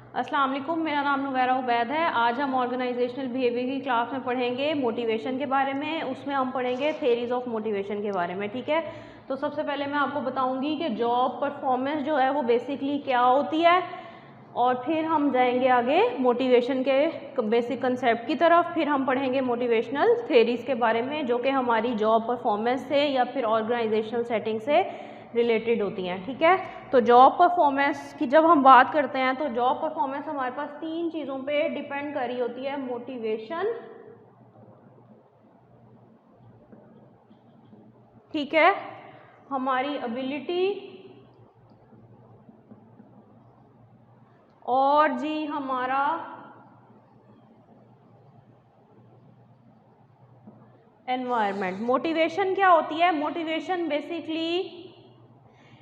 अस्सलाम वालेकुम, मेरा नाम नुवैरा उबैद है। आज हम ऑर्गेनाइजेशनल बिहेवियर की क्लास में पढ़ेंगे मोटिवेशन के बारे में। उसमें हम पढ़ेंगे थेरीज ऑफ मोटिवेशन के बारे में, ठीक है। तो सबसे पहले मैं आपको बताऊंगी कि जॉब परफॉर्मेंस जो है वो बेसिकली क्या होती है, और फिर हम जाएंगे आगे मोटिवेशन के बेसिक कंसेप्ट की तरफ। फिर हम पढ़ेंगे मोटिवेशनल थेरीज के बारे में जो कि हमारी जॉब परफॉर्मेंस से या फिर ऑर्गेनाइजेशनल सेटिंग से रिलेटेड होती हैं, ठीक है। तो जॉब परफॉर्मेंस की जब हम बात करते हैं तो जॉब परफॉर्मेंस हमारे पास तीन चीज़ों पे डिपेंड कर रही होती है: मोटिवेशन, ठीक है, हमारी एबिलिटी, और जी हमारा एनवायरनमेंट। मोटिवेशन क्या होती है? मोटिवेशन बेसिकली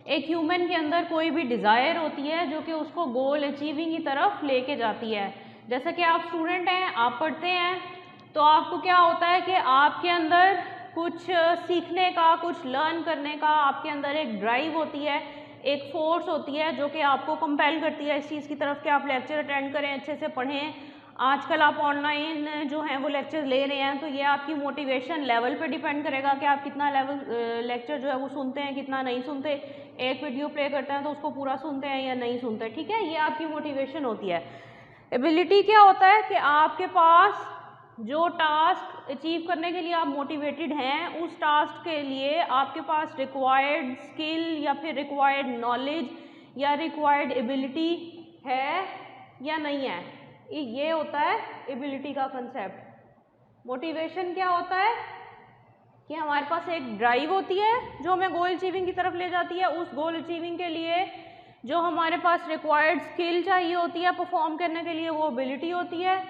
एक ह्यूमन के अंदर कोई भी डिज़ायर होती है जो कि उसको गोल अचीविंग की तरफ लेके जाती है। जैसे कि आप स्टूडेंट हैं, आप पढ़ते हैं, तो आपको क्या होता है कि आपके अंदर कुछ सीखने का, कुछ लर्न करने का आपके अंदर एक ड्राइव होती है, एक फोर्स होती है जो कि आपको कंपेल करती है इस चीज़ की तरफ कि आप लेक्चर अटेंड करें, अच्छे से पढ़ें। आजकल आप ऑनलाइन जो हैं वो लेक्चर ले रहे हैं, तो ये आपकी मोटिवेशन लेवल पे डिपेंड करेगा कि आप कितना लेक्चर जो है वो सुनते हैं, कितना नहीं सुनते। एक वीडियो प्ले करते हैं तो उसको पूरा सुनते हैं या नहीं सुनते, ठीक है। ये आपकी मोटिवेशन होती है। एबिलिटी क्या होता है कि आपके पास जो टास्क अचीव करने के लिए आप मोटिवेटेड हैं, उस टास्क के लिए आपके पास रिक्वायर्ड स्किल या फिर रिक्वायर्ड नॉलेज या रिक्वायर्ड एबिलिटी है या नहीं है। ये होता है एबिलिटी का कंसेप्ट। मोटिवेशन क्या होता है कि हमारे पास एक ड्राइव होती है जो हमें गोल अचीविंग की तरफ ले जाती है। उस गोल अचीविंग के लिए जो हमारे पास रिक्वायर्ड स्किल चाहिए होती है परफॉर्म करने के लिए, वो एबिलिटी होती है।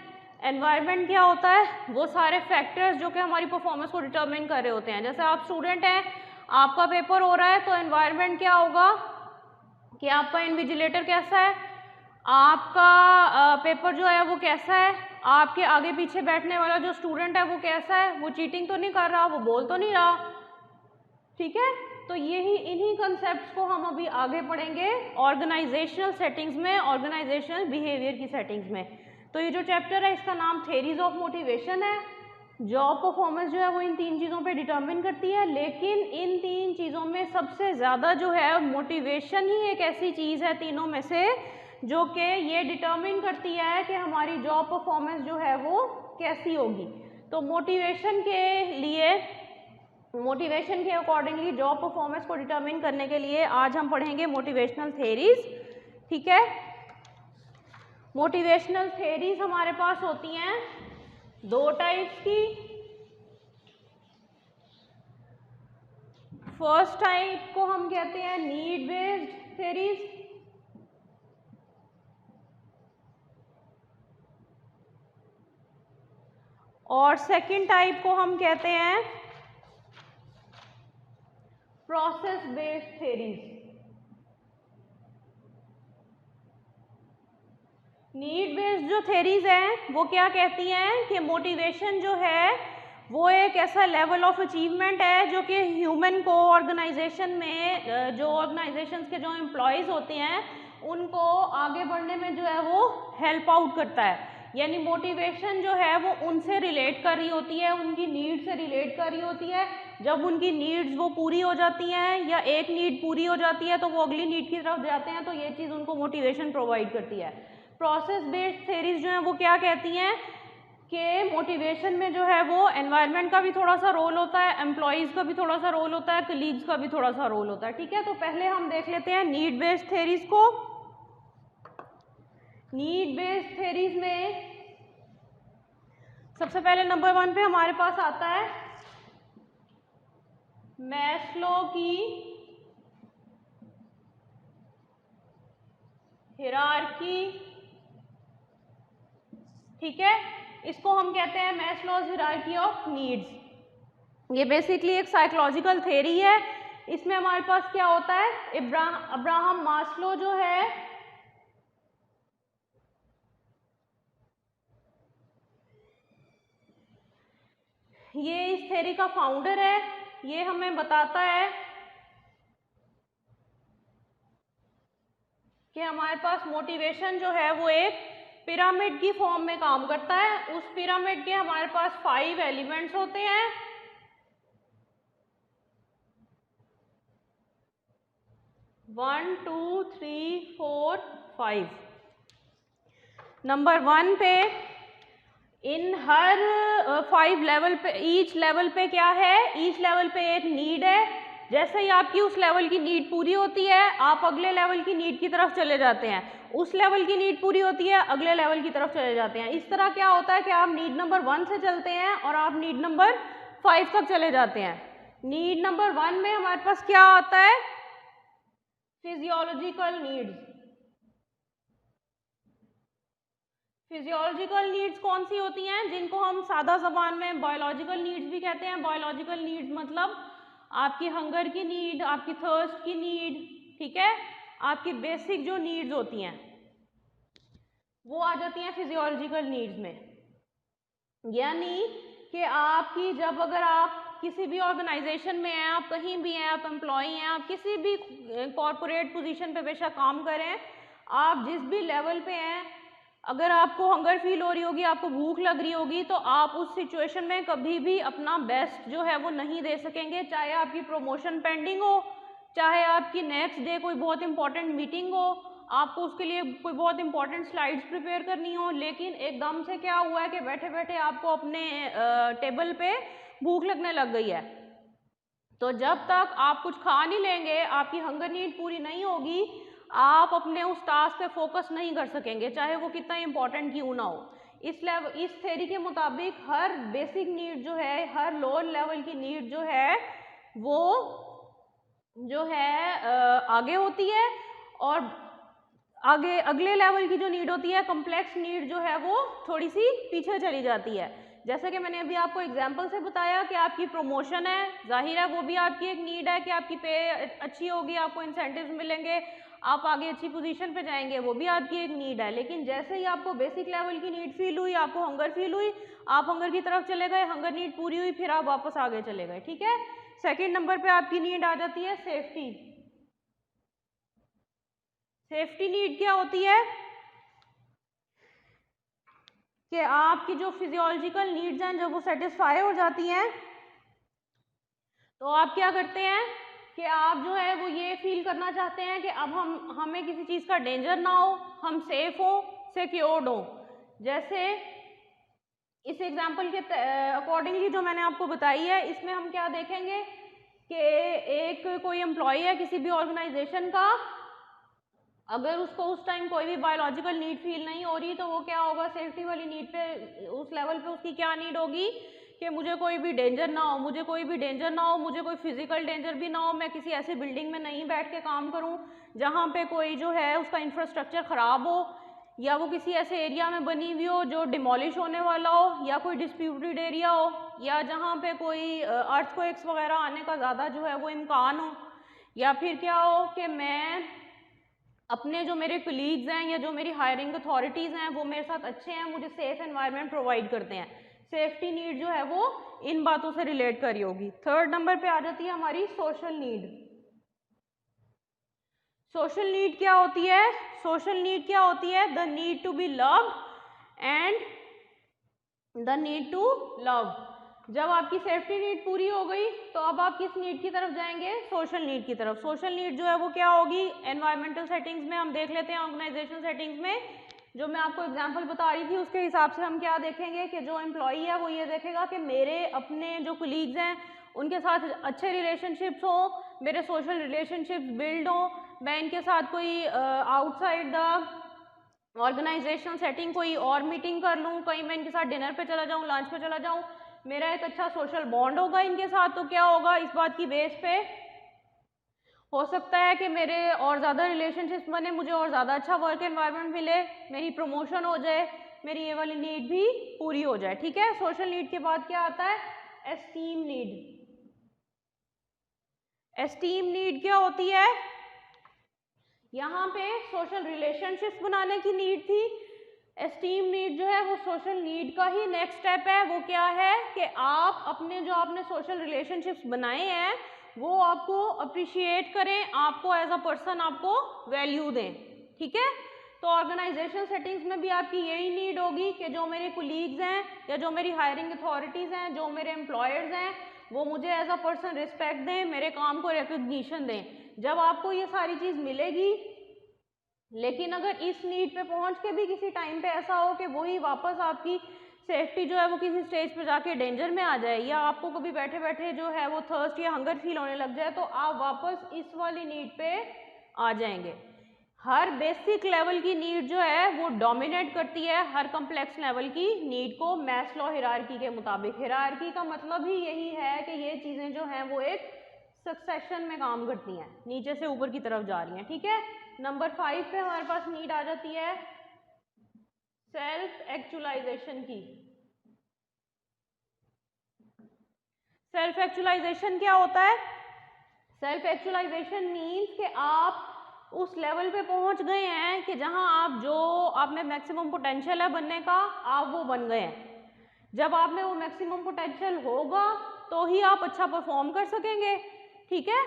एनवायरनमेंट क्या होता है? वो सारे फैक्टर्स जो कि हमारी परफॉर्मेंस को डिटरमिन कर रहे होते हैं। जैसे आप स्टूडेंट हैं, आपका पेपर हो रहा है, तो एनवायरनमेंट क्या होगा कि आपका इन्विजिलेटर कैसा है, आपका पेपर जो है वो कैसा है, आपके आगे पीछे बैठने वाला जो स्टूडेंट है वो कैसा है, वो चीटिंग तो नहीं कर रहा, वो बोल तो नहीं रहा, ठीक है। तो यही इन्हीं कंसेप्ट्स को हम अभी आगे पढ़ेंगे ऑर्गेनाइजेशनल सेटिंग्स में, ऑर्गेनाइजेशनल बिहेवियर की सेटिंग्स में। तो ये जो चैप्टर है इसका नाम थेरीज ऑफ मोटिवेशन है। जॉब परफॉर्मेंस जो है वो इन तीन चीज़ों पे डिटरमिन करती है, लेकिन इन तीन चीज़ों में सबसे ज़्यादा जो है मोटिवेशन ही एक ऐसी चीज़ है तीनों में से जो कि ये डिटरमिन करती है कि हमारी जॉब परफॉर्मेंस जो है वो कैसी होगी। तो मोटिवेशन के अकॉर्डिंगली जॉब परफॉर्मेंस को डिटरमिन करने के लिए आज हम पढ़ेंगे मोटिवेशनल थेरीज, ठीक है। मोटिवेशनल थेरीज हमारे पास होती हैं दो टाइप्स की। फर्स्ट टाइप को हम कहते हैं नीड बेस्ड थेरीज, और सेकंड टाइप को हम कहते हैं process based theories. Need based जो थेरीज हैं वो क्या कहती हैं कि मोटिवेशन जो है वो एक ऐसा लेवल ऑफ अचीवमेंट है जो कि ह्यूमन को ऑर्गेनाइजेशन में, जो ऑर्गेनाइजेशन के जो एम्प्लॉयज़ होते हैं उनको आगे बढ़ने में जो है वो हेल्प आउट करता है। यानी मोटिवेशन जो है वो उनसे रिलेट कर रही होती है, उनकी नीड से रिलेट कर रही होती है। जब उनकी नीड्स वो पूरी हो जाती हैं या एक नीड पूरी हो जाती है तो वो अगली नीड की तरफ जाते हैं, तो ये चीज़ उनको मोटिवेशन प्रोवाइड करती है। प्रोसेस बेस्ड थेरीज जो हैं वो क्या कहती हैं कि मोटिवेशन में जो है वो एनवायरनमेंट का भी थोड़ा सा रोल होता है, एम्प्लॉयज़ का भी थोड़ा सा रोल होता है, कलीग्स का भी थोड़ा सा रोल होता है, ठीक है। तो पहले हम देख लेते हैं नीड बेस्ड थेरीज को। नीड बेस्ड थेरीज में सबसे पहले नंबर 1 पे हमारे पास आता है मैस्लो की हिरार्की, ठीक है। इसको हम कहते हैं मैस्लोज हिरार्की ऑफ नीड्स। ये बेसिकली एक साइकोलॉजिकल थ्योरी है। इसमें हमारे पास क्या होता है, अब्राहम मास्लो जो है ये इस थ्योरी का फाउंडर है। ये हमें बताता है कि हमारे पास मोटिवेशन जो है वो एक पिरामिड की फॉर्म में काम करता है। उस पिरामिड के हमारे पास 5 एलिमेंट्स होते हैं। One, two, three, four, 5। Number 1 पे इन हर 5 लेवल पे, ईच लेवल पे क्या है, ईच लेवल पे एक नीड है। जैसे ही आपकी उस लेवल की नीड पूरी होती है आप अगले लेवल की नीड की तरफ चले जाते हैं, उस लेवल की नीड पूरी होती है अगले लेवल की तरफ चले जाते हैं। इस तरह क्या होता है कि आप नीड नंबर 1 से चलते हैं और आप नीड नंबर 5 तक चले जाते हैं। नीड नंबर 1 में हमारे पास क्या आता है, फिजियोलॉजिकल नीड्स। फिजियोलॉजिकल नीड्स कौन सी होती हैं, जिनको हम सादा ज़बान में बायोलॉजिकल नीड्स भी कहते हैं। बायोलॉजिकल नीड्स मतलब आपकी हंगर की नीड, आपकी थर्स्ट की नीड, ठीक है, आपकी बेसिक जो नीड्स होती हैं वो आ जाती हैं फिजियोलॉजिकल नीड्स में। यानी कि आपकी जब अगर आप किसी भी ऑर्गेनाइजेशन में हैं, आप कहीं भी हैं, आप एम्प्लॉई हैं, आप किसी भी कॉरपोरेट पोजीशन पे बेशक काम करें, आप जिस भी लेवल पे हैं, अगर आपको हंगर फील हो रही होगी, आपको भूख लग रही होगी, तो आप उस सिचुएशन में कभी भी अपना बेस्ट जो है वो नहीं दे सकेंगे। चाहे आपकी प्रमोशन पेंडिंग हो, चाहे आपकी नेक्स्ट डे कोई बहुत इंपॉर्टेंट मीटिंग हो, आपको उसके लिए कोई बहुत इंपॉर्टेंट स्लाइड्स प्रिपेयर करनी हो, लेकिन एकदम से क्या हुआ है कि बैठे बैठे आपको अपने टेबल पे भूख लगने लग गई है, तो जब तक आप कुछ खा नहीं लेंगे, आपकी हंगर नीड पूरी नहीं होगी, आप अपने उस टास्क पे फोकस नहीं कर सकेंगे, चाहे वो कितना इंपॉर्टेंट क्यों ना हो। इस थ्योरी के मुताबिक हर बेसिक नीड जो है, हर लोअर लेवल की नीड जो है वो जो है आगे होती है, और आगे अगले लेवल की जो नीड होती है, कम्प्लेक्स नीड जो है वो थोड़ी सी पीछे चली जाती है। जैसे कि मैंने अभी आपको एग्जांपल से बताया कि आपकी प्रमोशन है, जाहिर है वो भी आपकी एक नीड है कि आपकी पे अच्छी होगी, आपको इंसेंटिव्स मिलेंगे, आप आगे अच्छी पोजीशन पे जाएंगे, वो भी आपकी एक नीड है। लेकिन जैसे ही आपको बेसिक लेवल की नीड फील हुई, आपको हंगर फील हुई, आप हंगर की तरफ चले गए, हंगर नीड पूरी हुई, फिर आप वापस आगे चले गए, ठीक है। सेकेंड नंबर पे आपकी नीड आ जाती है सेफ्टी। सेफ्टी नीड क्या होती है कि आपकी जो फिजियोलॉजिकल नीड्स हैं जब वो सेटिस्फाई हो जाती हैं, तो आप क्या करते हैं कि आप जो है वो ये फील करना चाहते हैं कि अब हमें किसी चीज़ का डेंजर ना हो, हम सेफ हो, सिक्योर्ड हो। जैसे इस एग्जांपल के अकॉर्डिंगली जो मैंने आपको बताई है, इसमें हम क्या देखेंगे कि एक कोई एम्प्लॉय है किसी भी ऑर्गेनाइजेशन का, अगर उसको उस टाइम कोई भी बायोलॉजिकल नीड फील नहीं हो रही, तो वो क्या होगा, सेफ्टी वाली नीड पे, उस लेवल पे उसकी क्या नीड होगी कि मुझे कोई भी डेंजर ना हो, मुझे कोई भी डेंजर ना हो, मुझे कोई फिजिकल डेंजर भी ना हो, मैं किसी ऐसी बिल्डिंग में नहीं बैठ के काम करूं जहां पे कोई जो है उसका इंफ्रास्ट्रक्चर ख़राब हो, या वो किसी ऐसे एरिया में बनी हुई हो जो डिमोलिश होने वाला हो, या कोई डिस्प्यूटेड एरिया हो, या जहाँ पे कोई अर्थक्वेक्स वगैरह आने का ज़्यादा जो है वो इम्कान हो, या फिर क्या हो कि मैं अपने जो मेरे कलीग्स हैं या जो मेरी हायरिंग अथॉरिटीज़ हैं वो मेरे साथ अच्छे हैं, मुझे सेफ एनवायरनमेंट प्रोवाइड करते हैं। सेफ्टी नीड जो है वो इन बातों से रिलेट करी होगी। थर्ड नंबर पे आ जाती है हमारी सोशल नीड। सोशल नीड क्या होती है, सोशल नीड क्या होती है, the need to be loved and the need to love. जब आपकी सेफ्टी नीड पूरी हो गई तो अब आप किस नीड की तरफ जाएंगे, सोशल नीड की तरफ। सोशल नीड जो है वो क्या होगी, एनवायरमेंटल सेटिंग्स में हम देख लेते हैं, ऑर्गेनाइजेशन सेटिंग्स में जो मैं आपको एग्जांपल बता रही थी उसके हिसाब से हम क्या देखेंगे कि जो एम्प्लॉई है वो ये देखेगा कि मेरे अपने जो कलीग्स हैं उनके साथ अच्छे रिलेशनशिप्स हों, मेरे सोशल रिलेशनशिप्स बिल्ड हों, मैं इनके साथ कोई आउटसाइड द ऑर्गेनाइजेशनल सेटिंग कोई और मीटिंग कर लूँ, कहीं मैं इनके साथ डिनर पे चला जाऊँ, लंच पे चला जाऊँ, मेरा एक अच्छा सोशल बॉन्ड होगा इनके साथ, तो क्या होगा, इस बात की बेस पे हो सकता है कि मेरे और ज़्यादा रिलेशनशिप्स बने, मुझे और ज़्यादा अच्छा वर्क एनवायरनमेंट मिले, मेरी प्रमोशन हो जाए, मेरी ये वाली नीड भी पूरी हो जाए, ठीक है। सोशल नीड के बाद क्या आता है, एस्टीम नीड। एस्टीम नीड क्या होती है, यहाँ पे सोशल रिलेशनशिप्स बनाने की नीड थी। एस्टीम नीड जो है वो सोशल नीड का ही नेक्स्ट स्टेप है। वो क्या है कि आप अपने जो आपने सोशल रिलेशनशिप्स बनाए हैं वो आपको अप्रिशिएट करें, आपको एज अ पर्सन आपको वैल्यू दें, ठीक है। तो ऑर्गेनाइजेशन सेटिंग्स में भी आपकी यही नीड होगी कि जो मेरे कुलीग्स हैं या जो मेरी हायरिंग अथॉरिटीज़ हैं, जो मेरे एम्प्लॉयर्स हैं, वो मुझे एज अ पर्सन रिस्पेक्ट दें, मेरे काम को रिकग्निशन दें। जब आपको ये सारी चीज़ मिलेगी, लेकिन अगर इस नीड पे पहुंच के भी किसी टाइम पे ऐसा हो कि वही वापस आपकी सेफ्टी जो है वो किसी स्टेज पे जाके डेंजर में आ जाए, या आपको कभी बैठे बैठे जो है वो थर्स्ट या हंगर फील होने लग जाए, तो आप वापस इस वाली नीड पे आ जाएंगे। हर बेसिक लेवल की नीड जो है वो डोमिनेट करती है हर कम्प्लेक्स लेवल की नीड को मैस्लो हायरार्की के मुताबिक। हायरार्की का मतलब ही यही है कि ये चीज़ें जो हैं वो एक सक्सेशन में काम करती हैं, नीचे से ऊपर की तरफ जा रही हैं, ठीक है। नंबर 5 पे हमारे पास नीड आ जाती है सेल्फ एक्चुअलाइजेशन की। सेल्फ एक्चुअलाइजेशन क्या होता है? सेल्फ एक्चुअलाइजेशन मीन्स कि आप उस लेवल पे पहुंच गए हैं कि जहां आप में मैक्सिमम पोटेंशियल है बनने का, आप वो बन गए हैं। जब आप में वो मैक्सिमम पोटेंशियल होगा तो ही आप अच्छा परफॉर्म कर सकेंगे, ठीक है।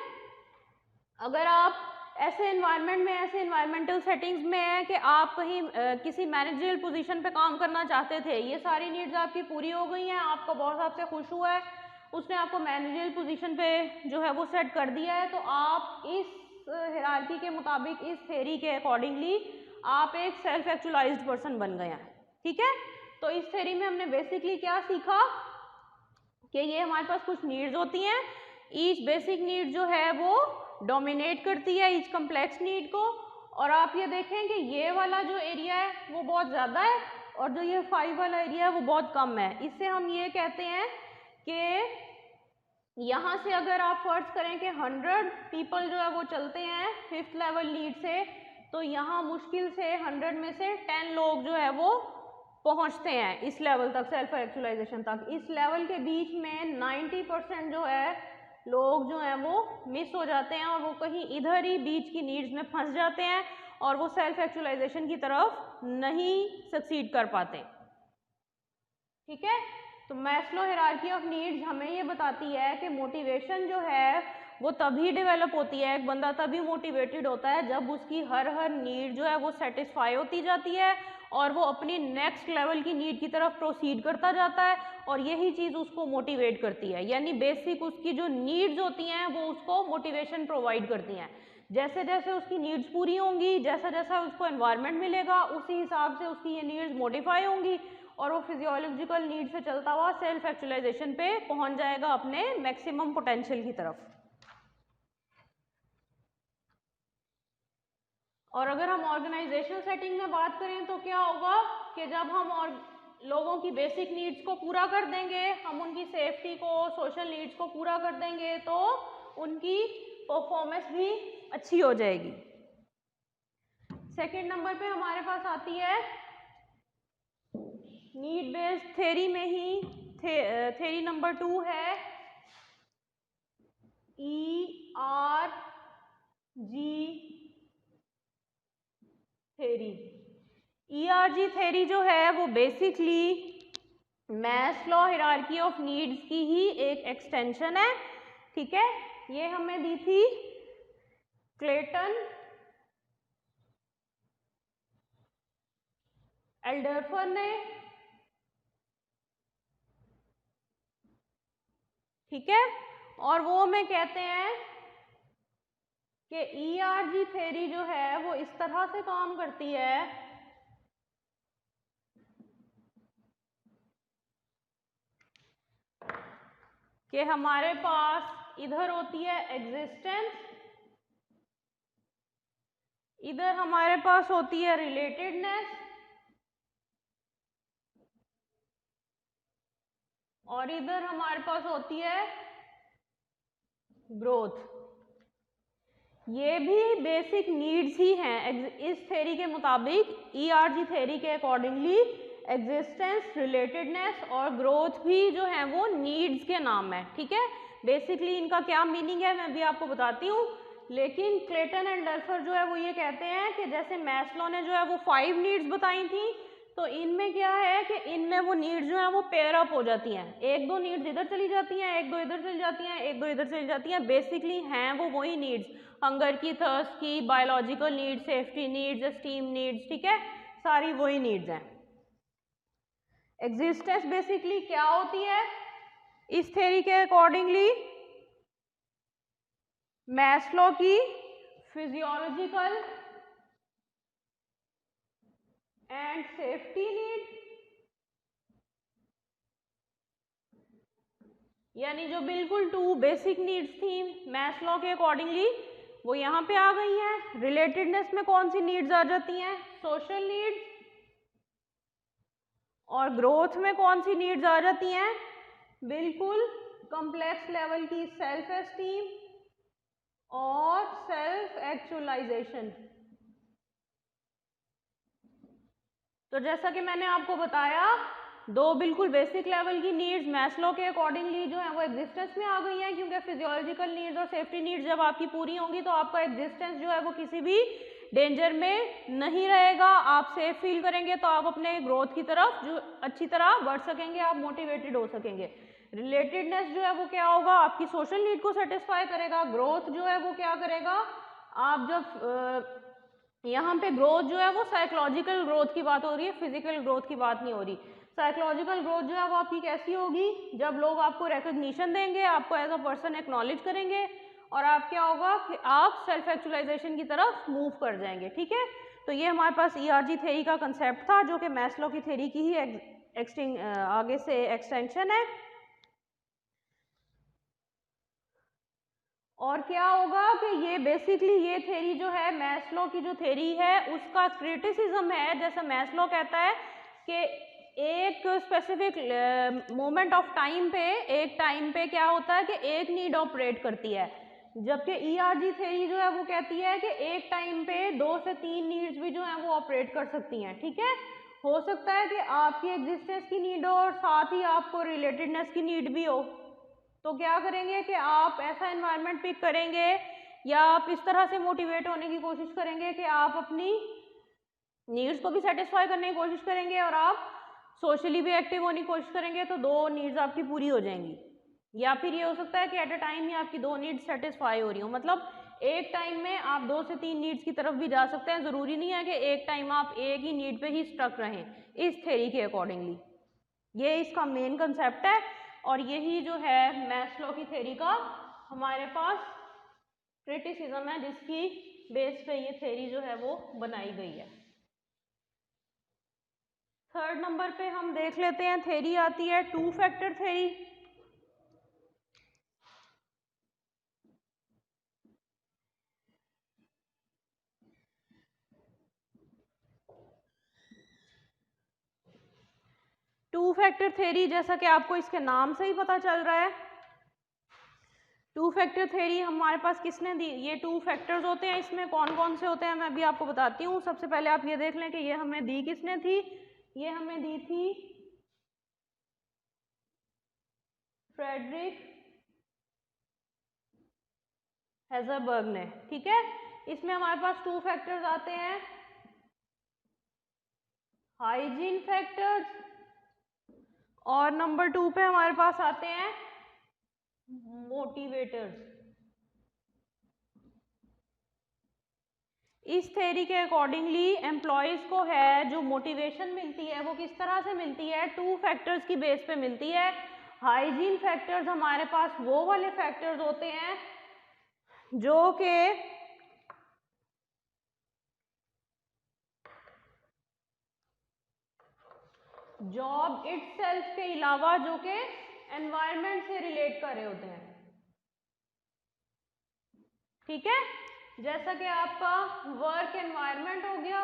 अगर आप ऐसे एनवायरनमेंट में, ऐसे एनवायरमेंटल सेटिंग्स में है कि आप कहीं किसी मैनेजरियल पोजीशन पे काम करना चाहते थे, ये सारी नीड्स आपकी पूरी हो गई हैं, आपका बॉस आपसे खुश हुआ है, उसने आपको मैनेजरियल पोजीशन पे जो है वो सेट कर दिया है, तो आप इस हायरार्की के मुताबिक, इस थ्योरी के अकॉर्डिंगली आप एक सेल्फ एक्चुअलाइज्ड पर्सन बन गए हैं, ठीक है। तो इस थ्योरी में हमने बेसिकली क्या सीखा कि ये हमारे पास कुछ नीड्स होती हैं, ईच बेसिक नीड जो है वो डोमिनेट करती है ईच कम्प्लेक्स नीड को, और आप ये देखें कि ये वाला जो एरिया है वो बहुत ज़्यादा है और जो ये 5 वाला एरिया है वो बहुत कम है। इससे हम ये कहते हैं कि यहाँ से अगर आप फर्ज करें कि 100 पीपल जो है वो चलते हैं 5th लेवल नीड से, तो यहाँ मुश्किल से 100 में से 10 लोग जो है वो पहुँचते हैं इस लेवल तक, सेल्फ एक्चुअलाइजेशन तक। इस लेवल के बीच में 90% जो है लोग जो हैं वो मिस हो जाते हैं और वो कहीं इधर ही बीच की नीड्स में फंस जाते हैं और वो सेल्फ एक्चुअलाइजेशन की तरफ नहीं सक्सीड कर पाते, ठीक है। तो मैस्लो हायरार्की ऑफ नीड्स हमें ये बताती है कि मोटिवेशन जो है वो तभी डेवलप होती है, एक बंदा तभी मोटिवेटेड होता है जब उसकी हर नीड जो है वो सेटिस्फाई होती जाती है और वो अपनी नेक्स्ट लेवल की नीड की तरफ प्रोसीड करता जाता है, और यही चीज़ उसको मोटिवेट करती है। यानी बेसिक उसकी जो नीड्स होती हैं वो उसको मोटिवेशन प्रोवाइड करती हैं। जैसे जैसे उसकी नीड्स पूरी होंगी, जैसा जैसा उसको एनवायरनमेंट मिलेगा, उसी हिसाब से उसकी ये नीड्स मॉडिफाई होंगी और वो फिजियोलॉजिकल नीड से चलता हुआ सेल्फ एक्चुअलाइजेशन पे पहुंच जाएगा अपने मैक्सिमम पोटेंशियल की तरफ। और अगर हम ऑर्गेनाइजेशनल सेटिंग में बात करें तो क्या होगा कि जब हम और लोगों की बेसिक नीड्स को पूरा कर देंगे, हम उनकी सेफ्टी को, सोशल नीड्स को पूरा कर देंगे, तो उनकी परफॉर्मेंस भी अच्छी हो जाएगी। सेकंड नंबर पे हमारे पास आती है नीड बेस्ड थ्योरी में ही थ्योरी नंबर 2 है ERG थ्योरी। ERG थ्योरी जो है वो basically Maslow hierarchy of needs की ही एक एक्सटेंशन है, ठीक है। ये हमें दी थी क्लेटन एल्डरफर ने, ठीक है। और वो हमें कहते हैं कि ERG थ्योरी जो है वो इस तरह से काम करती है कि हमारे पास इधर होती है एग्जिस्टेंस, इधर हमारे पास होती है रिलेटेडनेस, और इधर हमारे पास होती है ग्रोथ। ये भी बेसिक नीड्स ही हैं इस थ्योरी के मुताबिक। ERG थ्योरी के अकॉर्डिंगली एग्जिस्टेंस, रिलेटेडनेस और ग्रोथ भी जो है वो नीड्स के नाम है, ठीक है। बेसिकली इनका क्या मीनिंग है मैं भी आपको बताती हूँ, लेकिन क्लेटन एंड एल्डरफर जो है वो ये कहते हैं कि जैसे मैस्लो ने जो है वो 5 नीड्स बताई थी, तो इनमें क्या है कि इनमें वो नीड्स जो हैं वो पेयर अप हो जाती हैं, 1-2 नीड्स इधर चली जाती हैं, 1-2 इधर चली जाती हैं, 1-2 इधर चली जाती हैं, बेसिकली हैं वो वही नीड्स। हंगर की, थर्स्ट की, biological needs, safety needs, esteem needs, ठीक है, सारी वही नीड्स हैं। एग्जिस्टेंस बेसिकली क्या होती है इस थ्योरी के अकॉर्डिंगली? मैस्लो की फिजियोलॉजिकल एंड सेफ्टी नीड, यानी जो बिल्कुल 2 बेसिक नीड्स थी मैस्लो के अकॉर्डिंगली वो यहाँ पे आ गई हैं। रिलेटेडनेस में कौन सी नीड्स आ जाती हैं? Social needs. और ग्रोथ में कौन सी नीड्स आ जाती हैं? बिल्कुल कॉम्प्लेक्स लेवल की सेल्फ एस्टीम और सेल्फ एक्चुअलाइजेशन। तो जैसा कि मैंने आपको बताया, 2 बिल्कुल बेसिक लेवल की नीड्स मैस्लो के अकॉर्डिंगली जो है वो एग्जिस्टेंस में आ गई हैं, क्योंकि फिजियोलॉजिकल नीड्स और सेफ्टी नीड्स जब आपकी पूरी होंगी तो आपका एग्जिस्टेंस जो है वो किसी भी डेंजर में नहीं रहेगा, आप सेफ फील करेंगे, तो आप अपने ग्रोथ की तरफ जो अच्छी तरह बढ़ सकेंगे, आप मोटिवेटेड हो सकेंगे। रिलेटेडनेस जो है वो क्या होगा? आपकी सोशल नीड को सेटिस्फाई करेगा। ग्रोथ जो है वो क्या करेगा? आप जब यहाँ पे ग्रोथ जो है वो साइकोलॉजिकल ग्रोथ की बात हो रही है, फिजिकल ग्रोथ की बात नहीं हो रही। साइकोलॉजिकल ग्रोथ जो है वो आपकी कैसी होगी? जब लोग आपको रिकॉग्निशन देंगे, आपको एज अ पर्सन एक्नॉलेज करेंगे, और आप क्या होगा कि आप सेल्फ एक्चुअलाइजेशन की तरफ मूव कर जाएंगे, ठीक है। तो ये हमारे पास ERG थ्योरी का कंसेप्ट था, जो कि मैस्लो की थ्योरी की ही आगे से एक्सटेंशन है। और क्या होगा कि ये बेसिकली ये थ्योरी जो है मैस्लो की जो थ्योरी है उसका क्रिटिसिज्म है। जैसा मैस्लो कहता है कि एक स्पेसिफिक मोमेंट ऑफ टाइम पे, एक टाइम पे क्या होता है कि एक नीड ऑपरेट करती है, जबकि ERG थ्योरी जो है वो कहती है कि एक टाइम पे 2 से 3 नीड्स भी जो है वो ऑपरेट कर सकती हैं, ठीक है। हो सकता है कि आपकी एग्जिस्टेंस की नीड हो और साथ ही आपको रिलेटेडनेस की नीड भी हो, तो क्या करेंगे कि आप ऐसा एनवायरनमेंट पिक करेंगे या आप इस तरह से मोटिवेट होने की कोशिश करेंगे कि आप अपनी नीड्स को भी सेटिस्फाई करने की कोशिश करेंगे और आप सोशली भी एक्टिव होने की कोशिश करेंगे, तो 2 नीड्स आपकी पूरी हो जाएंगी। या फिर ये हो सकता है कि एट अ टाइम ही आपकी 2 नीड्स सेटिस्फाई हो रही हो, मतलब एक टाइम में आप 2 से 3 नीड्स की तरफ भी जा सकते हैं। ज़रूरी नहीं है कि एक टाइम आप एक ही नीड पे ही स्टक रहें इस थ्योरी के अकॉर्डिंगली। ये इसका मेन कंसेप्ट है और यही जो है मैस्लो की थ्योरी का हमारे पास क्रिटिसिज्म है, जिसकी बेस पे ये थ्योरी जो है वो बनाई गई है। 3rd नंबर पे हम देख लेते हैं, थ्योरी आती है 2 factor theory. Two factor theory, जैसा कि आपको इसके नाम से ही पता चल रहा है, 2 फैक्टर थ्योरी हमारे पास किसने दी? ये 2 फैक्टर्स होते हैं, इसमें कौन कौन से होते हैं मैं अभी आपको बताती हूँ। सबसे पहले आप ये देख लें कि ये हमें दी किसने थी? ये हमें दी थी फ्रेडरिक हेजलबर्ग ने, ठीक है। इसमें हमारे पास 2 फैक्टर्स आते हैं, हाइजीन फैक्टर्स, और नंबर 2 पे हमारे पास आते हैं मोटिवेटर्स। इस थ्योरी के अकॉर्डिंगली एम्प्लॉयज को है जो मोटिवेशन मिलती है वो किस तरह से मिलती है? 2 फैक्टर्स की बेस पे मिलती है। हाइजीन फैक्टर्स हमारे पास वो वाले फैक्टर्स होते हैं जो कि जॉब इटसेल्फ के अलावा जो कि एनवायरनमेंट से रिलेट कर रहे होते हैं, ठीक है। जैसा कि आपका वर्क एनवायरनमेंट हो गया,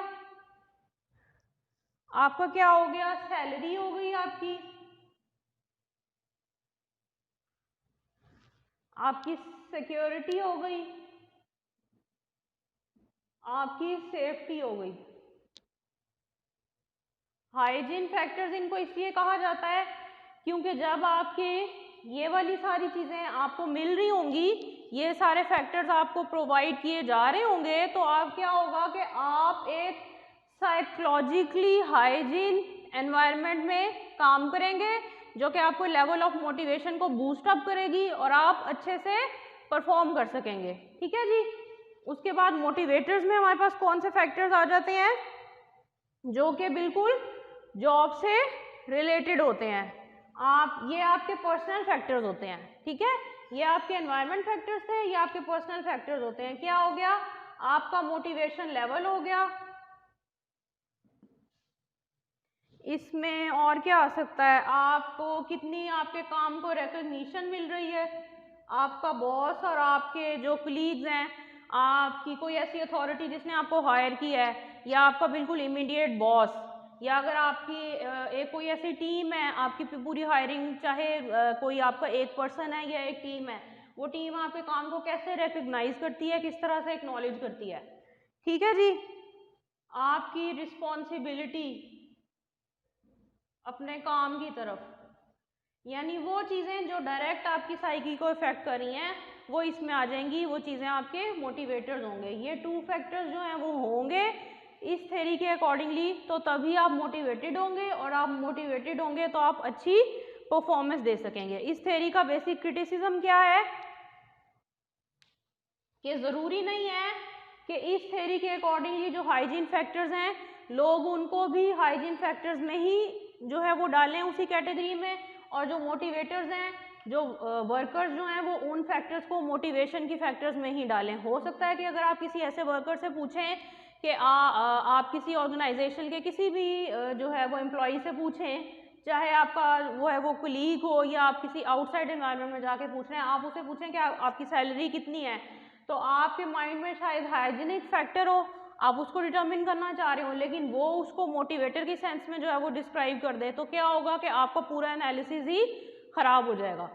आपका क्या हो गया? सैलरी हो गई, आपकी सिक्योरिटी हो गई, आपकी सेफ्टी हो गई। हाइजीन फैक्टर्स इनको इसलिए कहा जाता है क्योंकि जब आपके ये वाली सारी चीज़ें आपको मिल रही होंगी, ये सारे फैक्टर्स आपको प्रोवाइड किए जा रहे होंगे, तो आप क्या होगा कि आप एक साइकोलॉजिकली हाइजीन एनवायरनमेंट में काम करेंगे, जो कि आपको लेवल ऑफ मोटिवेशन को बूस्ट अप करेगी और आप अच्छे से परफॉर्म कर सकेंगे, ठीक है जी। उसके बाद मोटिवेटर्स में हमारे पास कौन से फैक्टर्स आ जाते हैं जो कि बिल्कुल जॉब से रिलेटेड होते हैं। ये आपके पर्सनल फैक्टर्स होते हैं, ठीक है। ये आपके एनवायरनमेंट फैक्टर्स थे, ये आपके पर्सनल फैक्टर्स होते हैं। क्या हो गया, आपका मोटिवेशन लेवल हो गया। इसमें और क्या आ सकता है, आपको कितनी आपके काम को रिकॉग्निशन मिल रही है, आपका बॉस और आपके जो कलीग्स हैं, आपकी कोई ऐसी अथॉरिटी जिसने आपको हायर किया है, या आपका बिल्कुल इमीडिएट बॉस, या अगर आपकी एक कोई ऐसी टीम है, आपकी पूरी हायरिंग, चाहे कोई आपका एक पर्सन है या एक टीम है, वो टीम आपके काम को कैसे रिकॉग्नाइज करती है, किस तरह से एक्नॉलेज करती है, ठीक है जी। आपकी रिस्पॉन्सिबिलिटी अपने काम की तरफ, यानी वो चीज़ें जो डायरेक्ट आपकी साइकी को इफेक्ट कर रही हैं वो इसमें आ जाएंगी, वो चीज़ें आपके मोटिवेटर्स होंगे। ये 2 फैक्टर्स जो हैं वो होंगे इस थ्योरी के अकॉर्डिंगली, तो तभी आप मोटिवेटेड होंगे, और आप मोटिवेटेड होंगे तो आप अच्छी परफॉर्मेंस दे सकेंगे। इस थ्योरी का बेसिक क्रिटिसिज्म क्या है कि ज़रूरी नहीं है कि इस थ्योरी के अकॉर्डिंगली जो हाइजीन फैक्टर्स हैं लोग उनको भी हाइजीन फैक्टर्स में ही जो है वो डालें उसी कैटेगरी में, और जो मोटिवेटर्स हैं, जो वर्कर्स जो हैं, वो उन फैक्टर्स को मोटिवेशन की फैक्टर्स में ही डालें। हो सकता है कि अगर आप किसी ऐसे वर्कर से पूछें कि आप किसी ऑर्गेनाइजेशन के किसी भी जो है वो एम्प्लॉई से पूछें, चाहे आपका वो है वो कलीग हो या आप किसी आउटसाइड एनवायरनमेंट में जाके पूछ रहे हैं, आप उसे पूछें कि आपकी सैलरी कितनी है, तो आपके माइंड में शायद हाइजीनिक फैक्टर हो, आप उसको डिटर्मिन करना चाह रहे हो, लेकिन वो उसको मोटिवेटर की सेंस में जो है वो डिस्क्राइब कर दे, तो क्या होगा कि आपका पूरा एनालिसिस ही खराब हो जाएगा।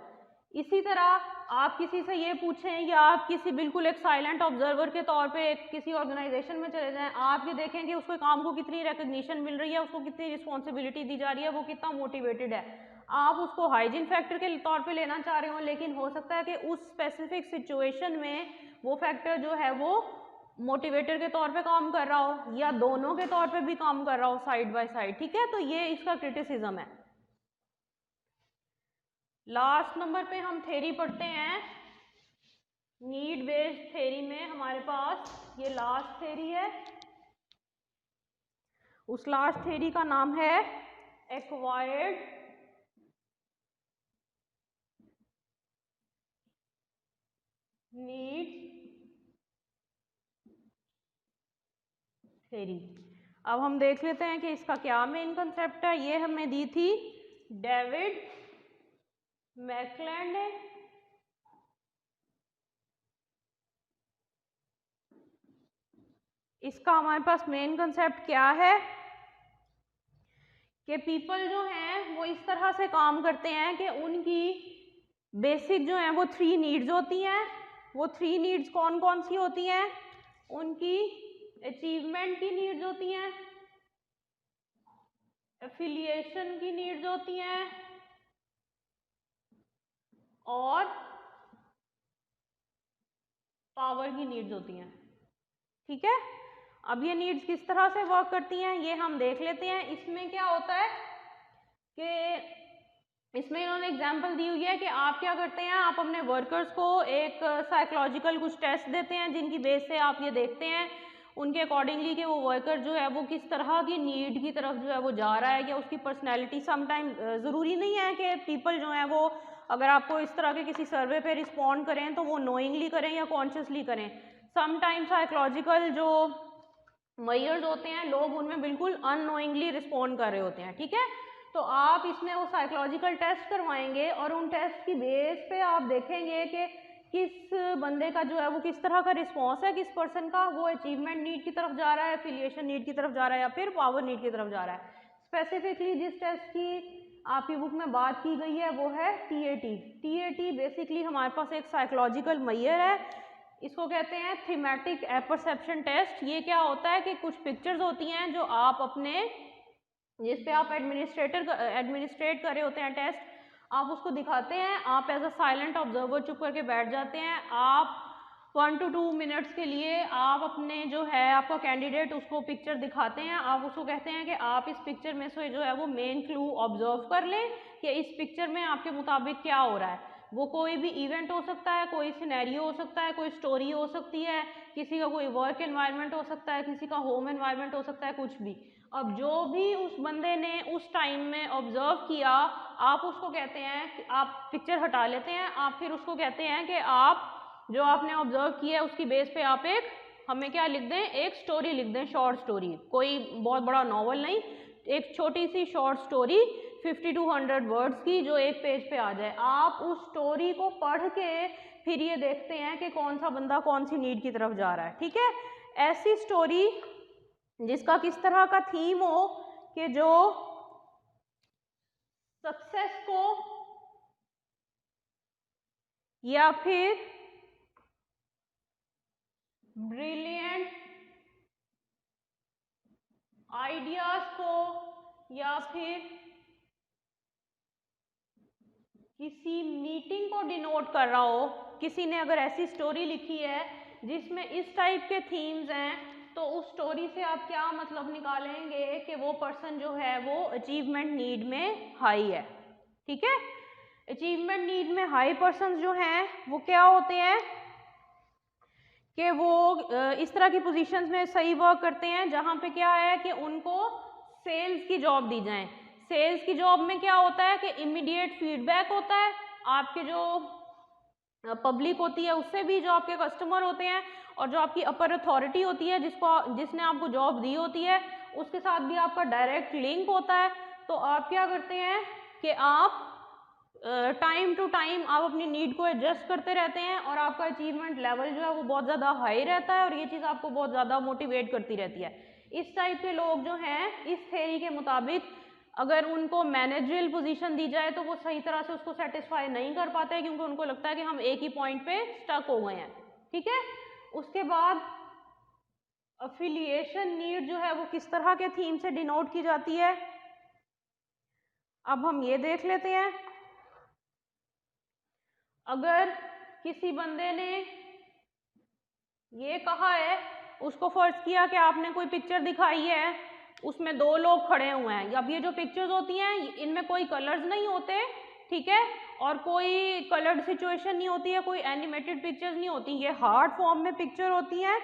इसी तरह आप किसी से ये पूछें, या आप किसी बिल्कुल एक साइलेंट ऑब्जर्वर के तौर पे किसी ऑर्गेनाइजेशन में चले जाएं, आप ये देखें कि उसके काम को कितनी रिकॉग्निशन मिल रही है, उसको कितनी रिस्पॉन्सिबिलिटी दी जा रही है, वो कितना मोटिवेटेड है, आप उसको हाइजीन फैक्टर के तौर पे लेना चाह रहे हो, लेकिन हो सकता है कि उस स्पेसिफिक सिचुएशन में वो फैक्टर जो है वो मोटिवेटर के तौर पे काम कर रहा हो, या दोनों के तौर पे भी काम कर रहा हो साइड बाय साइड, ठीक है। तो ये इसका क्रिटिसिज्म है। लास्ट नंबर पे हम थ्योरी पढ़ते हैं, नीड बेस्ड थ्योरी में हमारे पास ये लास्ट थ्योरी है। उस लास्ट थ्योरी का नाम है एक्वायर्ड नीड्स थ्योरी। अब हम देख लेते हैं कि इसका क्या मेन कंसेप्ट है। ये हमें दी थी डेविड मैकलैंड ने। इसका हमारे पास मेन कंसेप्ट क्या है कि पीपल जो हैं वो इस तरह से काम करते हैं कि उनकी बेसिक जो है वो 3 नीड्स होती हैं। वो 3 नीड्स कौन कौन सी होती हैं, उनकी अचीवमेंट की नीड्स होती हैं, एफिलिएशन की नीड्स होती हैं, और पावर की नीड्स होती हैं, ठीक है। अब ये नीड्स किस तरह से वर्क करती हैं ये हम देख लेते हैं। इसमें क्या होता है कि इसमें इन्होंने एग्जांपल दी हुई है कि आप क्या करते हैं, आप अपने वर्कर्स को एक साइकोलॉजिकल कुछ टेस्ट देते हैं, जिनकी बेस से आप ये देखते हैं उनके अकॉर्डिंगली कि वो वर्कर जो है वो किस तरह की नीड की तरफ जो है वो जा रहा है, या उसकी पर्सनैलिटी। समटाइम ज़रूरी नहीं है कि पीपल जो है वो अगर आपको इस तरह के किसी सर्वे पे रिस्पॉन्ड करें तो वो नोइंगली करें या कॉन्शियसली करें। समटाइम साइकोलॉजिकल जो मेजर्स होते हैं लोग उनमें बिल्कुल अननोइंगली रिस्पॉन्ड कर रहे होते हैं, ठीक है। तो आप इसमें वो साइकोलॉजिकल टेस्ट करवाएंगे और उन टेस्ट की बेस पे आप देखेंगे कि किस बंदे का जो है वो किस तरह का रिस्पॉन्स है, किस पर्सन का वो अचीवमेंट नीड की तरफ जा रहा है, एफिलिएशन नीड की तरफ जा रहा है, या फिर पावर नीड की तरफ जा रहा है। स्पेसिफिकली जिस टेस्ट की आपकी बुक में बात की गई है वो है TAT। TAT बेसिकली हमारे पास एक साइकोलॉजिकल मेजर है, इसको कहते हैं थीमेटिक अपरसेप्शन टेस्ट। ये क्या होता है कि कुछ पिक्चर्स होती हैं जो आप अपने जिस पे आप एडमिनिस्ट्रेट कर रहे होते हैं टेस्ट, आप उसको दिखाते हैं, आप एज अ साइलेंट ऑब्जर्वर चुप करके बैठ जाते हैं, आप 1 to 2 मिनट्स के लिए आप अपने जो है आपका कैंडिडेट उसको पिक्चर दिखाते हैं, आप उसको कहते हैं कि आप इस पिक्चर में से जो है वो मेन क्लू ऑब्जर्व कर लें कि इस पिक्चर में आपके मुताबिक क्या हो रहा है। वो कोई भी इवेंट हो सकता है, कोई सिनेरियो हो सकता है, कोई स्टोरी हो सकती है, किसी का कोई वर्क एनवायरनमेंट हो सकता है, किसी का होम एनवायरनमेंट हो सकता है, कुछ भी। अब जो भी उस बंदे ने उस टाइम में ऑब्जर्व किया, आप उसको कहते हैं, आप पिक्चर हटा लेते हैं, आप फिर उसको कहते हैं कि आप जो आपने ऑब्जर्व किया है उसकी बेस पे आप एक हमें क्या लिख दें, एक स्टोरी लिख दें, शॉर्ट स्टोरी, कोई बहुत बड़ा नॉवल नहीं, एक छोटी सी शॉर्ट स्टोरी 50 to 100 वर्ड्स की जो एक पेज पे आ जाए। आप उस स्टोरी को पढ़ के फिर ये देखते हैं कि कौन सा बंदा कौन सी नीड की तरफ जा रहा है, ठीक है। ऐसी स्टोरी जिसका किस तरह का थीम हो कि जो सक्सेस को या फिर ब्रिलियंट आइडियाज को या फिर किसी मीटिंग को डिनोट कर रहा हो। किसी ने अगर ऐसी स्टोरी लिखी है जिसमें इस टाइप के थीम्स हैं, तो उस स्टोरी से आप क्या मतलब निकालेंगे कि वो पर्सन जो है वो अचीवमेंट नीड में हाई है, ठीक है। अचीवमेंट नीड में हाई पर्सन जो हैं वो क्या होते हैं कि वो इस तरह की पोजीशंस में सही वर्क करते हैं जहाँ पे क्या है कि उनको सेल्स की जॉब दी जाए। सेल्स की जॉब में क्या होता है कि इमीडिएट फीडबैक होता है, आपके जो पब्लिक होती है उससे भी, जो आपके कस्टमर होते हैं और जो आपकी अपर अथॉरिटी होती है जिसने आपको जॉब दी होती है, उसके साथ भी आपका डायरेक्ट लिंक होता है। तो आप क्या करते हैं कि आप टाइम टू टाइम आप अपनी नीड को एडजस्ट करते रहते हैं और आपका अचीवमेंट लेवल जो है वो बहुत ज़्यादा हाई रहता है और ये चीज़ आपको बहुत ज़्यादा मोटिवेट करती रहती है। इस टाइप के लोग जो हैं इस थ्योरी के मुताबिक अगर उनको मैनेजरियल पोजीशन दी जाए तो वो सही तरह से उसको सेटिस्फाई नहीं कर पाते, क्योंकि उनको लगता है कि हम एक ही पॉइंट पे स्टक हो गए हैं, ठीक है। उसके बाद अफिलिएशन नीड जो है वो किस तरह के थीम से डिनोट की जाती है, अब हम ये देख लेते हैं। अगर किसी बंदे ने ये कहा है, उसको फर्ज किया कि आपने कोई पिक्चर दिखाई है, उसमें दो लोग खड़े हुए हैं। अब ये जो पिक्चर्स होती हैं इनमें कोई कलर्स नहीं होते, ठीक है, और कोई कलर्ड सिचुएशन नहीं होती है, कोई एनिमेटेड पिक्चर्स नहीं होती, ये हार्ड फॉर्म में पिक्चर होती हैं,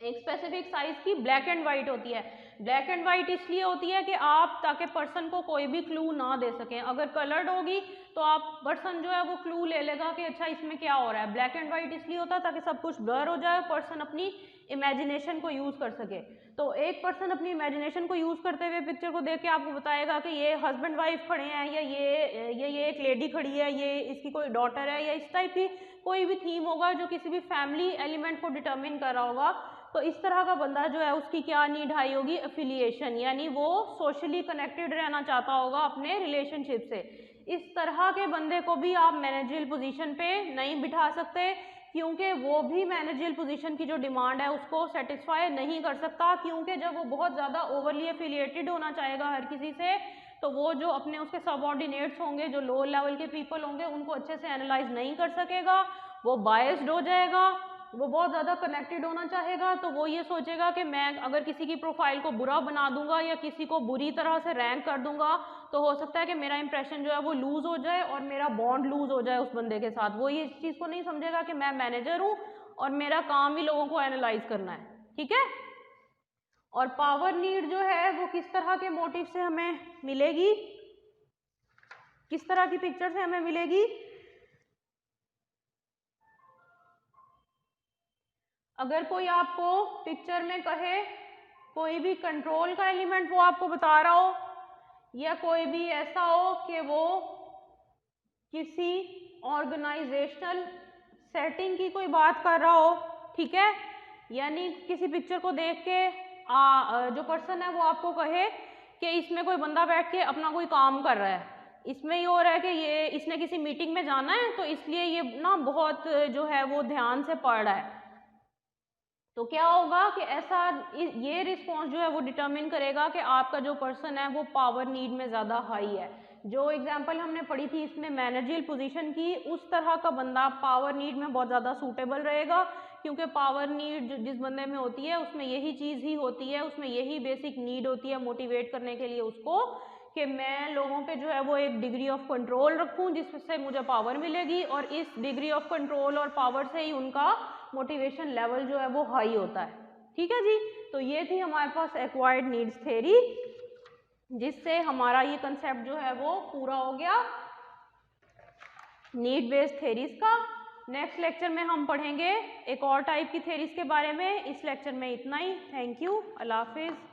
एक स्पेसिफिक साइज की ब्लैक एंड वाइट होती है। ब्लैक एंड वाइट इसलिए होती है कि आप ताकि पर्सन को कोई भी क्लू ना दे सकें। अगर कलर्ड होगी तो आप पर्सन जो है वो क्लू ले लेगा कि अच्छा इसमें क्या हो रहा है। ब्लैक एंड वाइट इसलिए होता है ताकि सब कुछ ब्लर हो जाए, पर्सन अपनी इमेजिनेशन को यूज़ कर सके। तो एक पर्सन अपनी इमेजिनेशन को यूज़ करते हुए पिक्चर को देख के आपको बताएगा कि ये हस्बैंड वाइफ खड़े हैं, या ये एक लेडी खड़ी है, ये इसकी कोई डॉटर है, या इस टाइप की कोई भी थीम होगा जो किसी भी फैमिली एलिमेंट को डिटर्मिन कर रहा होगा। तो इस तरह का बंदा जो है उसकी क्या नीड हाई होगी, एफिलिएशन, यानी वो सोशली कनेक्टेड रहना चाहता होगा अपने रिलेशनशिप से। इस तरह के बंदे को भी आप मैनेजरियल पोजीशन पे नहीं बिठा सकते, क्योंकि वो भी मैनेजरियल पोजीशन की जो डिमांड है उसको सेटिस्फाई नहीं कर सकता, क्योंकि जब वो बहुत ज़्यादा ओवरली एफिलिएटेड होना चाहेगा हर किसी से, तो वो जो अपने उसके सबऑर्डिनेट्स होंगे, जो लो लेवल के पीपल होंगे, उनको अच्छे से एनालाइज नहीं कर सकेगा, वो बायस्ड हो जाएगा, वो बहुत ज़्यादा कनेक्टेड होना चाहेगा। तो वो ये सोचेगा कि मैं अगर किसी की प्रोफाइल को बुरा बना दूंगा या किसी को बुरी तरह से रैंक कर दूंगा तो हो सकता है कि मेरा इंप्रेशन जो है वो लूज़ हो जाए और मेरा बॉन्ड लूज़ हो जाए उस बंदे के साथ। वो ये इस चीज़ को नहीं समझेगा कि मैं मैनेजर हूँ और मेरा काम ही लोगों को एनालाइज करना है, ठीक है। और पावर नीड जो है वो किस तरह के मोटिव से हमें मिलेगी, किस तरह की पिक्चर से हमें मिलेगी। अगर कोई आपको पिक्चर में कहे, कोई भी कंट्रोल का एलिमेंट वो आपको बता रहा हो, या कोई भी ऐसा हो कि वो किसी ऑर्गेनाइजेशनल सेटिंग की कोई बात कर रहा हो, ठीक है, यानी किसी पिक्चर को देख के जो पर्सन है वो आपको कहे कि इसमें कोई बंदा बैठ के अपना कोई काम कर रहा है, इसमें ये हो रहा है कि ये इसने किसी मीटिंग में जाना है तो इसलिए ये ना बहुत जो है वो ध्यान से पढ़ रहा है। तो क्या होगा कि ऐसा ये रिस्पॉन्स जो है वो डिटरमिन करेगा कि आपका जो पर्सन है वो पावर नीड में ज़्यादा हाई है। जो एग्जांपल हमने पढ़ी थी इसमें मैनेजरियल पोजीशन की, उस तरह का बंदा पावर नीड में बहुत ज़्यादा सूटेबल रहेगा, क्योंकि पावर नीड जिस बंदे में होती है उसमें यही चीज़ ही होती है, उसमें यही बेसिक नीड होती है मोटिवेट करने के लिए उसको कि मैं लोगों पे जो है वो एक डिग्री ऑफ कंट्रोल रखूं जिससे मुझे पावर मिलेगी, और इस डिग्री ऑफ कंट्रोल और पावर से ही उनका मोटिवेशन लेवल जो है वो हाई होता है। ठीक है जी, तो ये थी हमारे पास एक्वायर्ड नीड्स थ्योरी, जिससे हमारा ये कंसेप्ट जो है वो पूरा हो गया नीड बेस्ड थ्योरीज का। नेक्स्ट लेक्चर में हम पढ़ेंगे एक और टाइप की थ्योरीज के बारे में। इस लेक्चर में इतना ही। थैंक यू, अल्लाह हाफिज़।